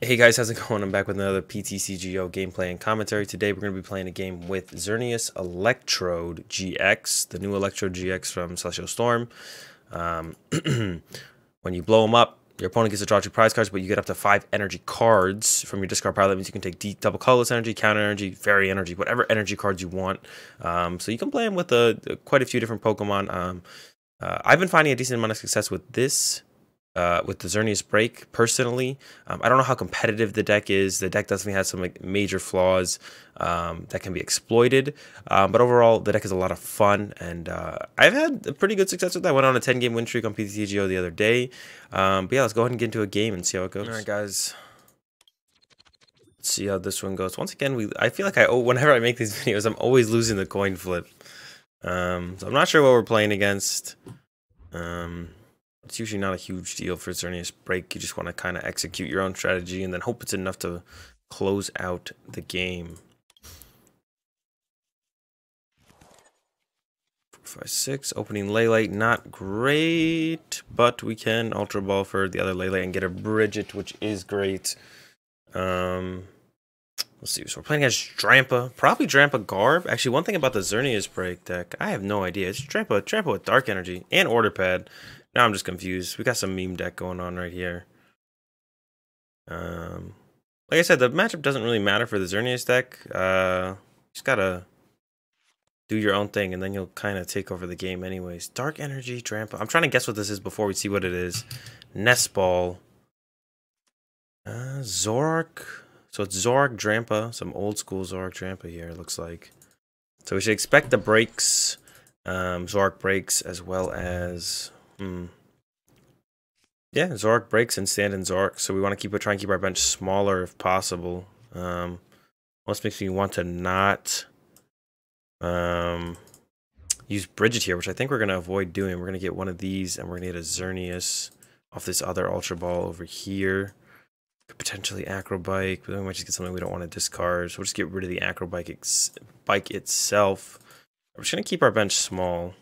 Hey guys, how's it going? I'm back with another PTCGO gameplay and commentary. Today we're going to be playing a game with Xerneas Electrode GX, the new Electrode GX from Celestial Storm. When you blow them up, your opponent gets to draw 2 prize cards, but you get up to 5 energy cards from your discard pile. That means you can take double colorless energy, counter energy, fairy energy, whatever energy cards you want. So you can play them with quite a few different Pokemon. I've been finding a decent amount of success with this. With the Xerneas break, personally. I don't know how competitive the deck is. The deck definitely has some major flaws that can be exploited, but overall the deck is a lot of fun, and I've had a pretty good success with that. I went on a 10-game win streak on PTCGO the other day, but yeah, let's go ahead and get into a game and see how it goes. Alright guys, let's see how this one goes. Once again, I feel like whenever I make these videos, I'm always losing the coin flip, so I'm not sure what we're playing against. It's usually not a huge deal for Xerneas break. You just want to kind of execute your own strategy and then hope it's enough to close out the game. 4, 5, 6. Opening Lele, not great, but we can Ultra Ball for the other Lele and get a Bridget, which is great. Let's see. So we're playing against Drampa, probably Drampa Garb. Actually, one thing about the Xerneas break deck, I have no idea. It's Drampa with Dark Energy and Order Pad. Now I'm just confused. We got some meme deck going on right here. Like I said, the matchup doesn't really matter for the Xerneas deck. Just gotta do your own thing, and then you'll kind of take over the game anyways. Dark Energy, Drampa. I'm trying to guess what this is before we see what it is. Nest Ball. Zoroark. So it's Zoroark, Drampa. Some old school Zoroark, Drampa here, it looks like. So we should expect the breaks. Zoroark breaks as well as... Yeah, Zoroark breaks and stand in Zoroark, so we want to try and keep our bench smaller if possible. Almost makes me want to not use Bridget here, which I think we're going to avoid doing. We're going to get one of these, and we're going to get a Xerneas off this other Ultra Ball over here. Could potentially Acrobike, but then we might just get something we don't want to discard, so we'll just get rid of the Acrobike itself. We're just going to keep our bench small.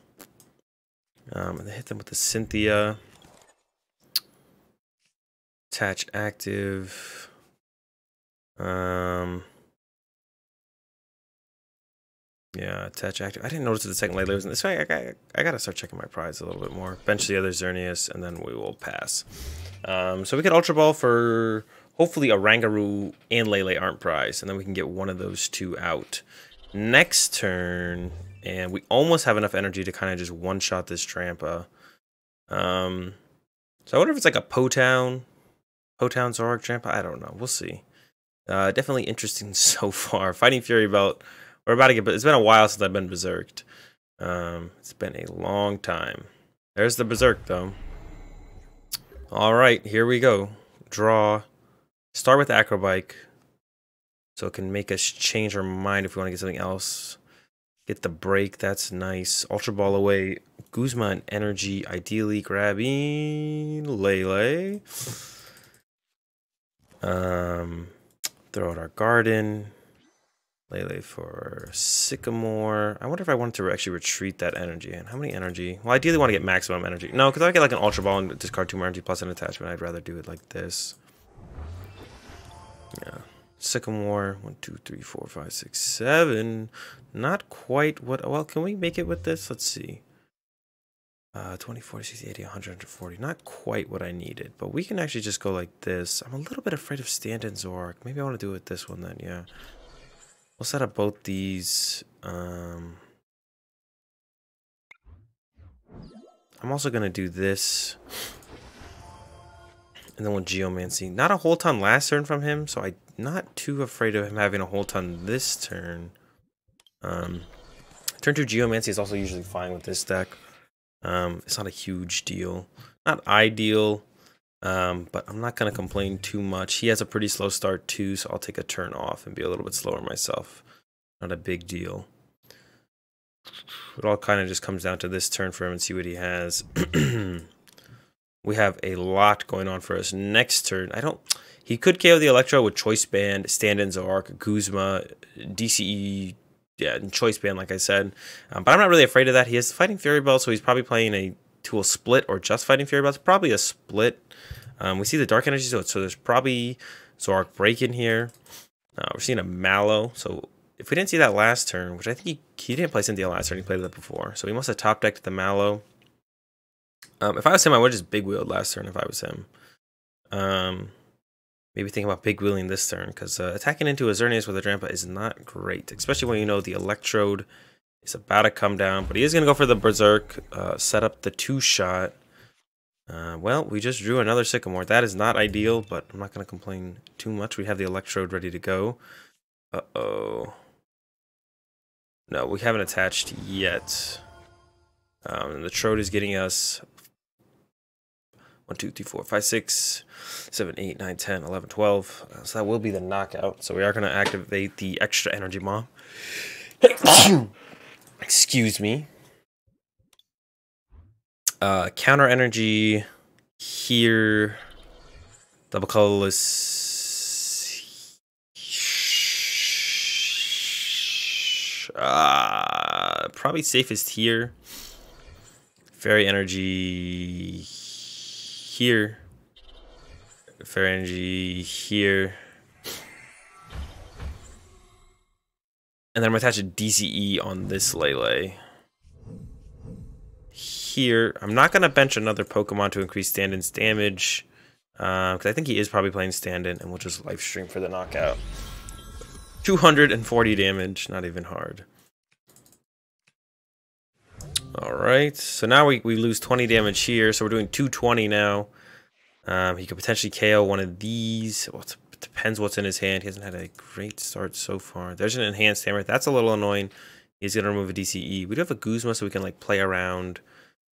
And then hit them with the Cynthia. Attach active. Yeah, attach active. I didn't notice that the second Lele was in this way. I gotta start checking my prize a little bit more. Bench the other Xerneas, and then we will pass. So we get Ultra Ball for hopefully a Rangaroo and Lele aren't prize, and then we can get one of those 2 out. Next turn. And we almost have enough energy to kind of just one-shot this Drampa. So I wonder if it's like a Potown Zoroark Drampa. I don't know. We'll see. Definitely interesting so far. Fighting Fury Belt. We're about to get... It's been a while since I've been Berserked. It's been a long time. There's the Berserk, though. All right, here we go. Draw. Start with Acrobike. So it can make us change our mind if we want to get something else. Get the break, that's nice. Ultra Ball away. Guzma and energy, ideally grabbing Lele. Throw out our garden. Lele for Sycamore. I wonder if I wanted to actually retreat that energy. And how many energy? Well, I ideally want to get maximum energy. No, because I get like an Ultra Ball and discard 2 more energy plus an attachment. I'd rather do it like this. Yeah. Sycamore, 1, 2, 3, 4, 5, 6, 7. Not quite what... Well, can we make it with this? Let's see. 20, 40, 60, 80, 100, 140. Not quite what I needed, but we can actually just go like this. I'm a little bit afraid of stand-in Zoroark. Maybe I want to do it with this one then, yeah. We'll set up both these. I'm also going to do this. And then we'll Geomancy. Not a whole ton last turn from him, so I'm not too afraid of him having a whole ton this turn. Turn 2 Geomancy is also usually fine with this deck. It's not a huge deal. Not ideal, but I'm not going to complain too much. He has a pretty slow start too, so I'll take a turn off and be a little bit slower myself. Not a big deal. It all kind of just comes down to this turn for him and see what he has. We have a lot going on for us next turn. He could KO the Electro with Choice Band, Stand-in Zoroark, Guzma, DCE, yeah, and Choice Band, like I said. But I'm not really afraid of that. He has Fighting Fury Belt, so he's probably playing a tool split or just Fighting Fury Belt. It's probably a split. We see the Dark Energy, so there's probably Zorak break in here. We're seeing a Mallow. So if we didn't see that last turn, which I think he didn't play Cynthia last turn, he played that before. So he must have top decked the Mallow. If I was him, I would have just big wheeled last turn if I was him. Maybe think about big wheeling this turn, because attacking into a Xerneas with a Drampa is not great, especially when you know the Electrode is about to come down. But he is going to go for the Berserk, set up the 2-shot. Well, we just drew another Sycamore. That is not ideal, but I'm not going to complain too much. We have the Electrode ready to go. Uh-oh. No, we haven't attached yet. And the Trode is getting us 1, 2, 3, 4, 5, 6, 7, 8, 9, 10, 11, 12. So that will be the knockout. So we are going to activate the extra energy bomb. Excuse me. Counter energy here. Double colorless. Probably safest here. Fairy energy here. Fairy energy here. And then I'm going to attach a DCE on this Lele. Here, I'm not going to bench another Pokemon to increase stand-in's damage. Because I think he is probably playing stand-in, and we'll just live stream for the knockout. 240 damage, not even hard. Alright, so now we lose 20 damage here, so we're doing 220 now. He could potentially KO one of these. Well, it depends what's in his hand. He hasn't had a great start so far. There's an Enhanced Hammer. That's a little annoying. He's going to remove a DCE. We do have a Guzma, so we can like play around.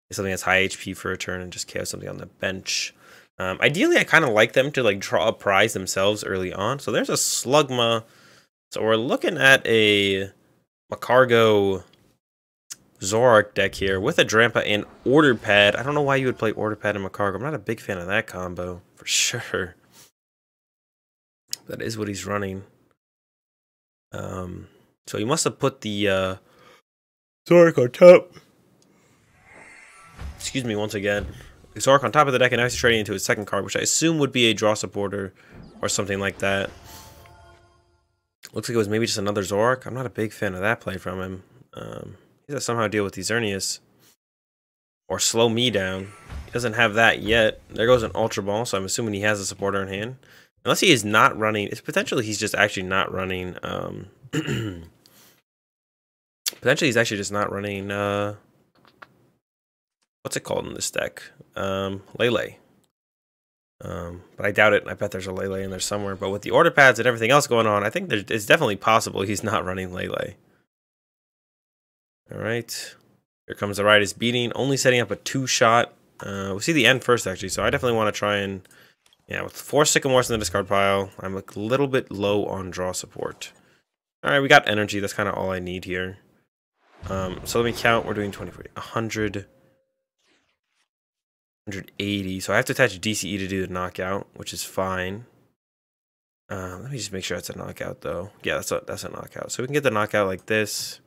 Something that's high HP for a turn and just KO something on the bench. Ideally, I kind of like them to like draw a prize themselves early on. So there's a Slugma. So we're looking at a Macargo Zorak deck here with a Drampa and Order Pad. I don't know why you would play Order Pad and Macargo. I'm not a big fan of that combo for sure. That is what he's running. So he must have put the Zorak on top. Excuse me once again. Zorak on top of the deck, and now he's trading into his second card, which I assume would be a draw supporter or something like that. Looks like it was maybe just another Zorak. I'm not a big fan of that play from him. He has to somehow deal with the Xerneas or slow me down. He doesn't have that yet. There goes an Ultra Ball, so I'm assuming he has a supporter in hand. Unless he is not running, it's potentially he's just actually not running. Potentially he's actually just not running. What's it called in this deck? Lele. But I doubt it. I bet there's a Lele in there somewhere. But with the Order Pads and everything else going on, I think it's definitely possible he's not running Lele. Alright. Here comes the Rider's Beating. Only setting up a 2-shot. We'll see the end first, actually. So I definitely want to try and... Yeah, with 4 Sycamores in the discard pile, I'm a little bit low on draw support. Alright, we got energy. That's kind of all I need here. So let me count. We're doing 20, 40, 100... 180. So I have to attach DCE to do the knockout, which is fine. Let me just make sure it's a knockout, though. Yeah, that's a knockout. So we can get the knockout like this.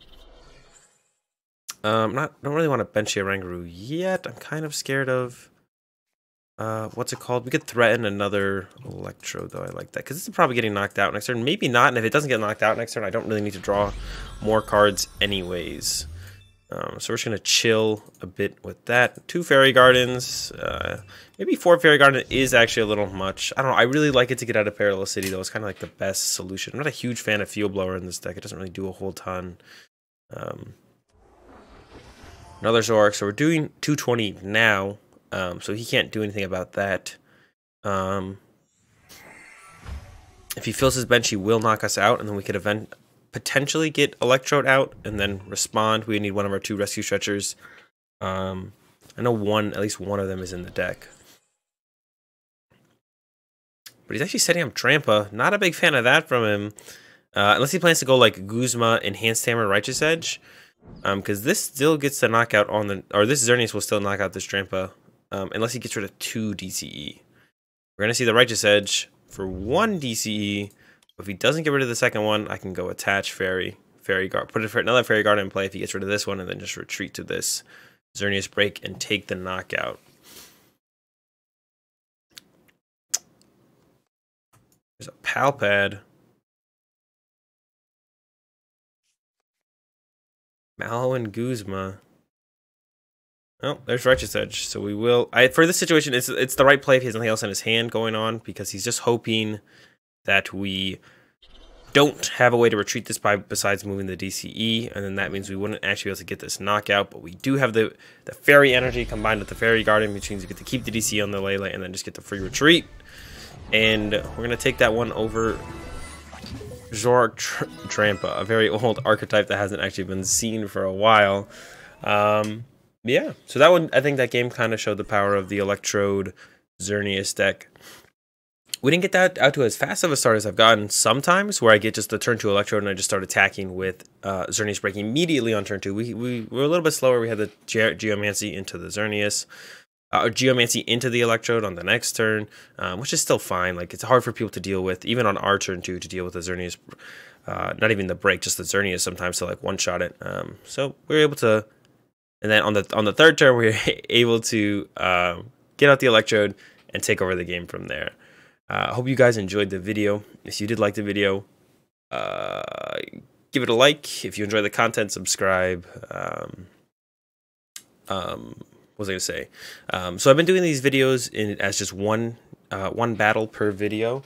Don't really want to bench a Rangaroo yet. I'm kind of scared of what's it called? We could threaten another Electrode, though. I like that because this is probably getting knocked out next turn. Maybe not. And if it doesn't get knocked out next turn, I don't really need to draw more cards anyways. So we're just going to chill a bit with that. 2 Fairy Gardens. Maybe 4 Fairy Garden is actually a little much. I don't know. I really like it to get out of Perilous City, though. It's kind of like the best solution. I'm not a huge fan of Field Blower in this deck. It doesn't really do a whole ton. Another Zorak. So we're doing 220 now. So he can't do anything about that. If he fills his bench, he will knock us out. And then we could potentially get Electrode out and then respond. We need one of our 2 Rescue Stretchers. I know at least one of them is in the deck. But he's actually setting up Drampa. Not a big fan of that from him. Unless he plans to go like Guzma, Enhanced Hammer, Righteous Edge. Because this still gets the knockout on the... Or this Xerneas will still knock out this Drampa. Unless he gets rid of 2 DCE. We're going to see the Righteous Edge for 1 DCE. If he doesn't get rid of the second one, I can go attach Fairy Guard. Put it for another Fairy Guard in play if he gets rid of this one. And then just retreat to this Xerneas break and take the knockout. There's a Pal Pad. Mallow and Guzma. Oh, there's Righteous Edge. So we will. For this situation, it's the right play if he has nothing else in his hand going on, because he's just hoping that we don't have a way to retreat this besides moving the DCE, and then that means we wouldn't actually be able to get this knockout. But we do have the Fairy energy combined with the Fairy Garden, which means we get to keep the DCE on the Lele and then just get the free retreat. And we're gonna take that one over Zor Trampa, a very old archetype that hasn't actually been seen for a while. Yeah, so that one, I think that game kind of showed the power of the Electrode Xerneas deck. We didn't get that out to as fast of a start as I've gotten sometimes, where I get just the turn 2 Electrode and I just start attacking with Xerneas breaking immediately on turn 2. We were a little bit slower. We had the Geomancy into the Xerneas, Geomancy into the Electrode on the next turn, which is still fine. Like, it's hard for people to deal with, even on our turn 2, to deal with the Xerneas. Not even the break, just the Xerneas sometimes to like one-shot it. So we were able to, and then on the third turn, we were able to get out the Electrode and take over the game from there. I hope you guys enjoyed the video. If you did like the video, give it a like. If you enjoy the content, subscribe. What was I gonna say? So I've been doing these videos as just one battle per video.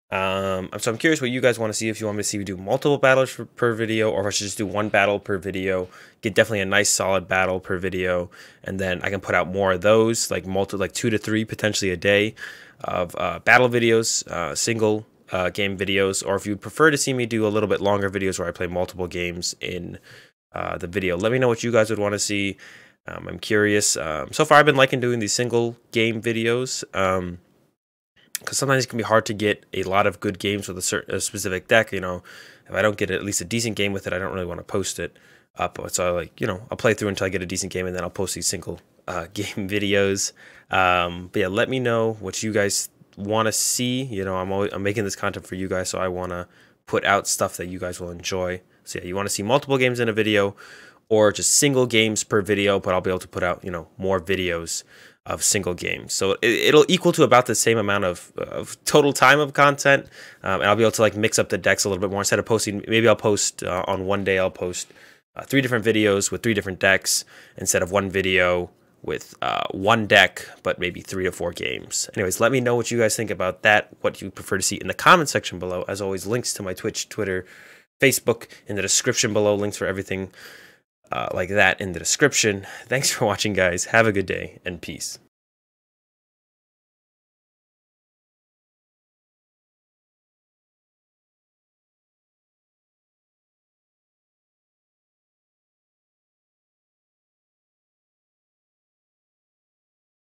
So I'm curious what you guys want to see. If you want me to see me do multiple battles per video, or if I should just do one battle per video, get definitely a nice solid battle per video, and then I can put out more of those, like 2 to 3 potentially a day of battle videos, single game videos, or if you'd prefer to see me do a little bit longer videos where I play multiple games in the video. Let me know what you guys would want to see. I'm curious. So far I've been liking doing these single game videos, because sometimes it can be hard to get a lot of good games with a specific deck. You know, if I don't get at least a decent game with it, I don't really want to post it up. So I'll play through until I get a decent game, and then I'll post these single game videos. But yeah, let me know what you guys want to see. You know, I'm making this content for you guys, so I want to put out stuff that you guys will enjoy. So yeah, you want to see multiple games in a video, or just single games per video, but I'll be able to put out, you know, more videos of single games. So it'll equal to about the same amount of total time of content, and I'll be able to like mix up the decks a little bit more. Instead of posting, maybe I'll post on one day, I'll post 3 different videos with 3 different decks, instead of one video with one deck, but maybe 3 to 4 games. Anyways, let me know what you guys think about that, what you prefer to see in the comment section below. As always, links to my Twitch, Twitter, Facebook in the description below, links for everything like that in the description. Thanks for watching, guys. Have a good day, and peace.